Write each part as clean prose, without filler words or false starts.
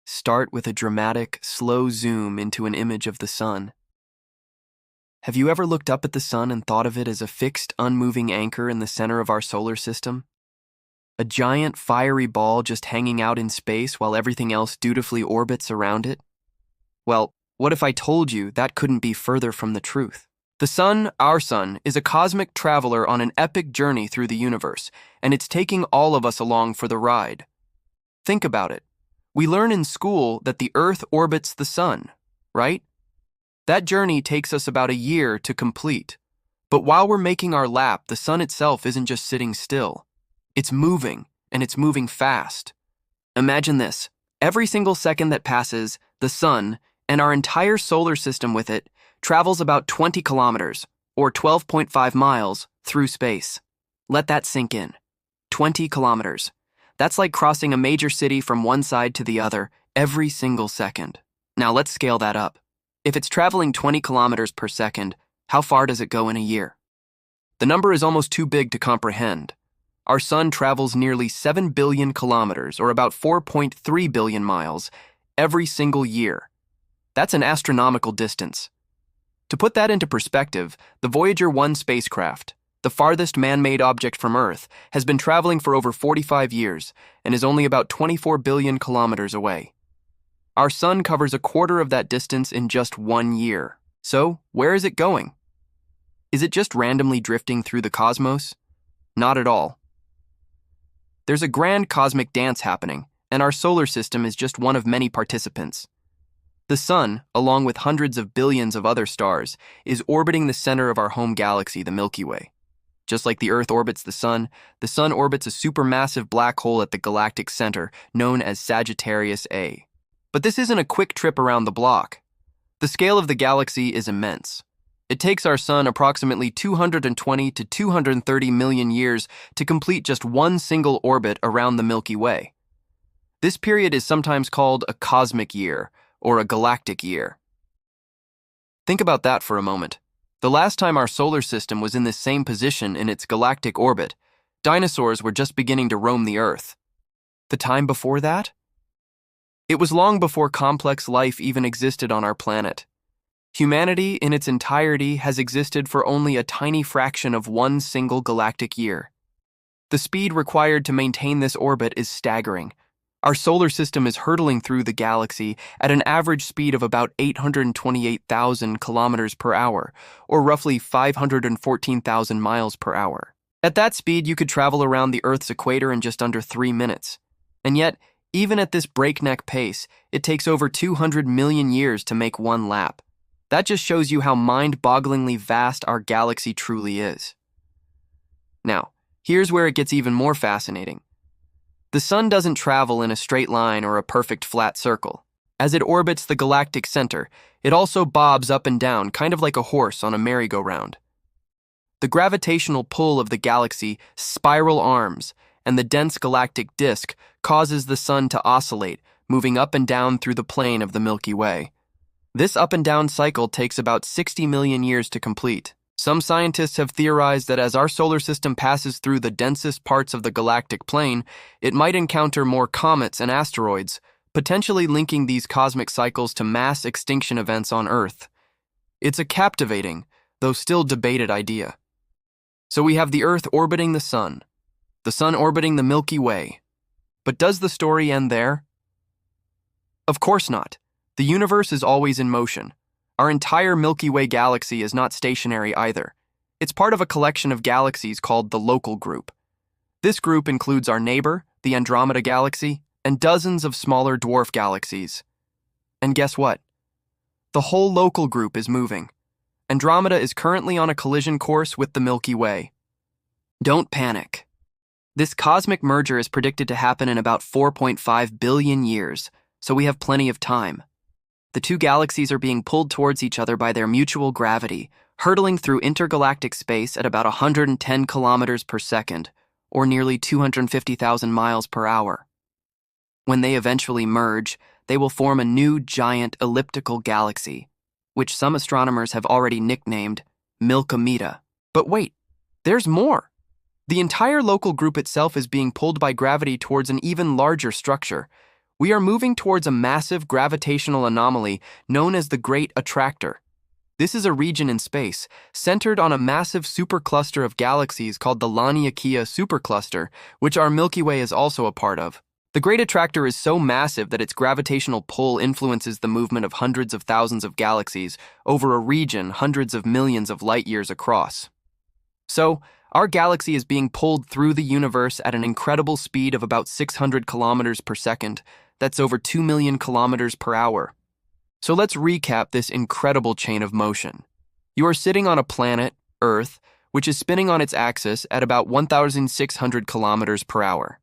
start with a dramatic, slow zoom into an image of the sun. Have you ever looked up at the sun and thought of it as a fixed, unmoving anchor in the center of our solar system? A giant, fiery ball just hanging out in space while everything else dutifully orbits around it? Well, what if I told you that couldn't be further from the truth? The sun, our sun, is a cosmic traveler on an epic journey through the universe, and it's taking all of us along for the ride. Think about it. We learn in school that the Earth orbits the sun, right? That journey takes us about a year to complete. But while we're making our lap, the sun itself isn't just sitting still. It's moving, and it's moving fast. Imagine this. Every single second that passes, the sun, and our entire solar system with it, travels about 20 kilometers, or 12.5 miles, through space. Let that sink in. 20 kilometers. That's like crossing a major city from one side to the other every single second. Now let's scale that up. If it's traveling 20 kilometers per second, how far does it go in a year? The number is almost too big to comprehend. Our sun travels nearly 7 billion kilometers, or about 4.3 billion miles, every single year. That's an astronomical distance. To put that into perspective, the Voyager 1 spacecraft, the farthest man-made object from Earth, has been traveling for over 45 years and is only about 24 billion kilometers away. Our sun covers a quarter of that distance in just 1 year. So, where is it going? Is it just randomly drifting through the cosmos? Not at all. There's a grand cosmic dance happening, and our solar system is just one of many participants. The sun, along with hundreds of billions of other stars, is orbiting the center of our home galaxy, the Milky Way. Just like the Earth orbits the sun orbits a supermassive black hole at the galactic center, known as Sagittarius A. But this isn't a quick trip around the block. The scale of the galaxy is immense. It takes our sun approximately 220 to 230 million years to complete just one single orbit around the Milky Way. This period is sometimes called a cosmic year, or a galactic year. Think about that for a moment. The last time our solar system was in this same position in its galactic orbit, dinosaurs were just beginning to roam the Earth. The time before that? It was long before complex life even existed on our planet. Humanity in its entirety has existed for only a tiny fraction of one single galactic year. The speed required to maintain this orbit is staggering. Our solar system is hurtling through the galaxy at an average speed of about 828,000 kilometers per hour, or roughly 514,000 miles per hour. At that speed, you could travel around the Earth's equator in just under 3 minutes. And yet, even at this breakneck pace, it takes over 200 million years to make one lap. That just shows you how mind-bogglingly vast our galaxy truly is. Now, here's where it gets even more fascinating. The sun doesn't travel in a straight line or a perfect flat circle. As it orbits the galactic center, it also bobs up and down, kind of like a horse on a merry-go-round. The gravitational pull of the galaxy, spiral arms, and the dense galactic disk causes the sun to oscillate, moving up and down through the plane of the Milky Way. This up and down cycle takes about 60 million years to complete. Some scientists have theorized that as our solar system passes through the densest parts of the galactic plane, it might encounter more comets and asteroids, potentially linking these cosmic cycles to mass extinction events on Earth. It's a captivating, though still debated idea. So we have the Earth orbiting the sun orbiting the Milky Way. But does the story end there? Of course not. The universe is always in motion. Our entire Milky Way galaxy is not stationary either. It's part of a collection of galaxies called the Local Group. This group includes our neighbor, the Andromeda galaxy, and dozens of smaller dwarf galaxies. And guess what? The whole Local Group is moving. Andromeda is currently on a collision course with the Milky Way. Don't panic. This cosmic merger is predicted to happen in about 4.5 billion years, so we have plenty of time. The two galaxies are being pulled towards each other by their mutual gravity, hurtling through intergalactic space at about 110 kilometers per second, or nearly 250,000 miles per hour. When they eventually merge, they will form a new giant elliptical galaxy, which some astronomers have already nicknamed Milkomeda. But wait, there's more. The entire Local Group itself is being pulled by gravity towards an even larger structure, We are moving towards a massive gravitational anomaly known as the Great Attractor. This is a region in space centered on a massive supercluster of galaxies called the Laniakea supercluster, which our Milky Way is also a part of. The Great Attractor is so massive that its gravitational pull influences the movement of hundreds of thousands of galaxies over a region hundreds of millions of light years across. So, our galaxy is being pulled through the universe at an incredible speed of about 600 kilometers per second. That's over 2 million kilometers per hour. So let's recap this incredible chain of motion. You are sitting on a planet, Earth, which is spinning on its axis at about 1,600 kilometers per hour.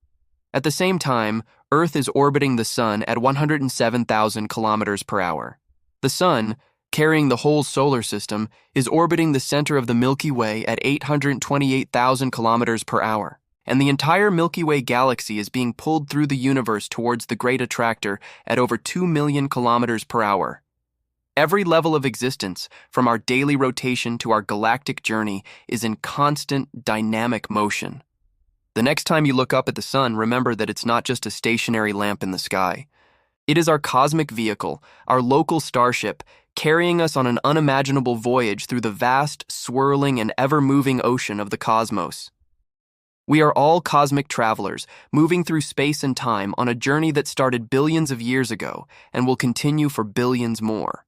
At the same time, Earth is orbiting the Sun at 107,000 kilometers per hour. The Sun, carrying the whole solar system, is orbiting the center of the Milky Way at 828,000 kilometers per hour. And the entire Milky Way galaxy is being pulled through the universe towards the Great Attractor at over 2 million kilometers per hour. Every level of existence, from our daily rotation to our galactic journey, is in constant, dynamic motion. The next time you look up at the sun, remember that it's not just a stationary lamp in the sky. It is our cosmic vehicle, our local starship, carrying us on an unimaginable voyage through the vast, swirling, and ever-moving ocean of the cosmos. We are all cosmic travelers, moving through space and time on a journey that started billions of years ago and will continue for billions more.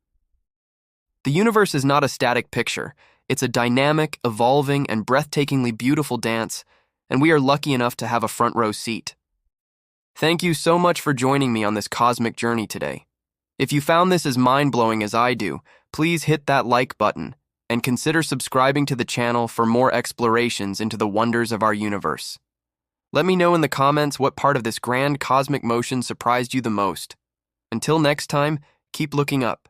The universe is not a static picture. It's a dynamic, evolving, and breathtakingly beautiful dance, and we are lucky enough to have a front row seat. Thank you so much for joining me on this cosmic journey today. If you found this as mind-blowing as I do, please hit that like button and consider subscribing to the channel for more explorations into the wonders of our universe. Let me know in the comments what part of this grand cosmic motion surprised you the most. Until next time, keep looking up.